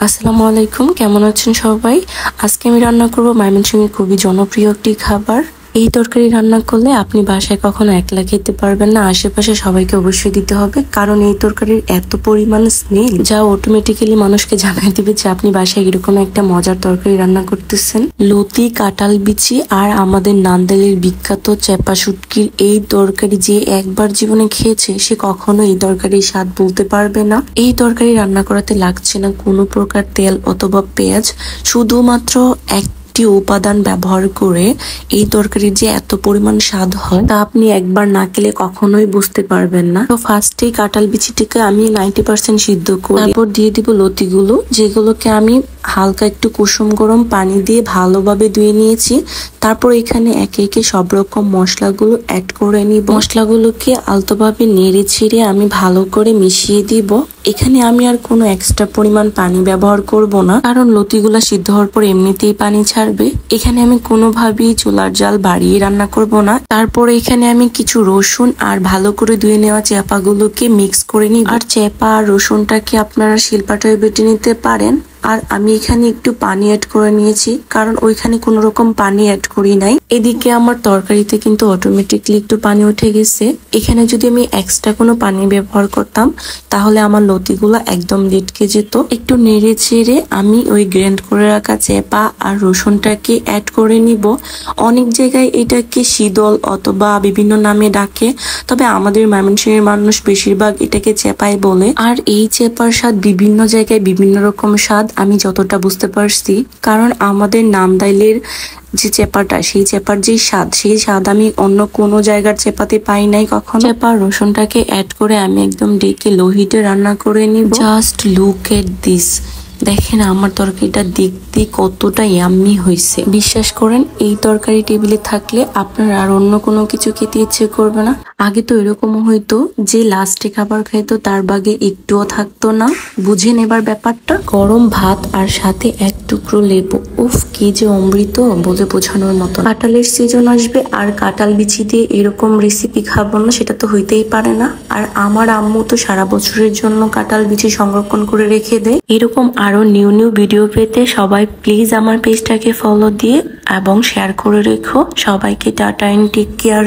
আসসালামু আলাইকুম, কেমন আছেন সবাই? আজকে আমি রান্না করব ময়মনসিংহের খুবই জনপ্রিয় একটি খাবার। এই তরকারি রান্না করলে আপনি বাসায় কখনো একলা খেতে পারবেন না, আশেপাশে সবাইকে অবশ্যই দিতে হবে, কারণ এই তরকারির এত পরিমাণ স্মেল যা অটোমেটিক্যালি মানুষকে জানিয়ে দিবে যে আপনি বাসায় এরকম একটা মজার তরকারি রান্না করতেছেন। লতি, কাঁঠাল বিচি আর আমাদের নান্দাইলের বিখ্যাত চেপা শুটকির এই তরকারি যে একবার জীবনে খেয়েছে সে কখনো এই তরকারির স্বাদ বলতে পারবে না। এই তরকারি রান্না করাতে লাগছে না কোনো প্রকার তেল অথবা পেঁয়াজ, শুধুমাত্র একটি উপাদান ব্যবহার করে এই তরকারির যে এত পরিমাণ স্বাদ হয় তা আপনি একবার না খেলে কখনোই বুঝতে পারবেন না। তো ফার্স্টে কাঁঠাল বিচিটাকে আমি 90% সিদ্ধ করি, তারপর দিয়ে দিব লতিগুলো, যেগুলোকে আমি হালকা একটু কুসুম গরম পানি দিয়ে ভালোভাবে ধুয়ে নিয়েছি। তারপর এখানে একে একে সব রকম মশলাগুলো অ্যাড করে নিব। মশলাগুলোকে আলতোভাবে নেড়ে ছেড়ে আমি ভালো করে মিশিয়ে দিব। এখানে আমি আর কোনো এক্সট্রা পরিমাণ পানি ব্যবহার করব না, কারণ লতিগুলা সিদ্ধ হওয়ার পর এমনিতেই পানি ছাড়বে। এখানে আমি কোনোভাবেই চুলার জাল বাড়িয়ে রান্না করব না। তারপরে এখানে আমি কিছু রসুন আর ভালো করে ধুয়ে নেওয়া চেপাগুলোকে মিক্স করে নিই। আর চেপা আর রসুনটাকে আপনারা শিলপাটায় বেটে নিতে পারেন। আর আমি এখানে একটু পানি অ্যাড করে নিয়েছি, কারণ ওইখানে কোনো রকম পানি অ্যাড করি নাই। এদিকে আমার তরকারিতে কিন্তু অটোমেটিকলি একটু পানি উঠে গেছে। এখানে যদি আমি এক্সট্রা কোনো পানি ব্যবহার করতাম তাহলে আমার লতিগুলো একদম লেটকে যেত। একটু নেড়ে চেড়ে আমি ওই গ্রাইন্ড করে রাখা চেপা আর রসুনটাকে অ্যাড করে নিব। অনেক জায়গায় এটাকে শীতল অথবা বিভিন্ন নামে ডাকে, তবে আমাদের ময়মনসিংহের মানুষ বেশিরভাগ এটাকে চেপাই বলে। আর এই চেপার স্বাদ বিভিন্ন জায়গায় বিভিন্ন রকম স্বাদ, আমি যতটা বুঝতে পারছি, কারণ আমাদের নান্দাইলের যে চেপাটা, সেই চেপার যে স্বাদ, সেই স্বাদ আমি অন্য কোনো জায়গার চেপাতে পাই নাই কখনো। চেপা রসুনটাকে অ্যাড করে আমি একদম ডেকে লো হিটে রান্না করে নিব। জাস্ট লুক এট দিস, দেখেন আমার তরকারিটা দেখতে কতটা ইয়াম্মি হয়েছে। বিশ্বাস করেন এই তরকারি টেবিলে থাকলে আপনার আর অন্য কোনো কিছু খেতে ইচ্ছে করবে না। আগে তো এরকম হইতো যে লাস্টে খাবার খাইতো তার বাগে একটুও থাকতো না। বুঝে নেবার ব্যাপারটা। গরম ভাত আর সাথে এক টুকরো লেবু, উফ কি যে অমৃত, বলে বোঝানোর মতো। কাঁঠালের সিজন আসবে আর কাঁঠাল বিচি দিয়ে এরকম রেসিপি খাবো না, সেটা তো হইতেই পারে না। আর আমার আম্মু তো সারা বছরের জন্য কাঁঠাল বিচি সংরক্ষণ করে রেখে দেয়। এরকম আরো নিউ ভিডিও পেতে সবাই প্লিজ আমার পেজটাকে ফলো দিয়ে এবং শেয়ার করে রেখো। সবাইকে টাটা এন্ড টেক কেয়ার।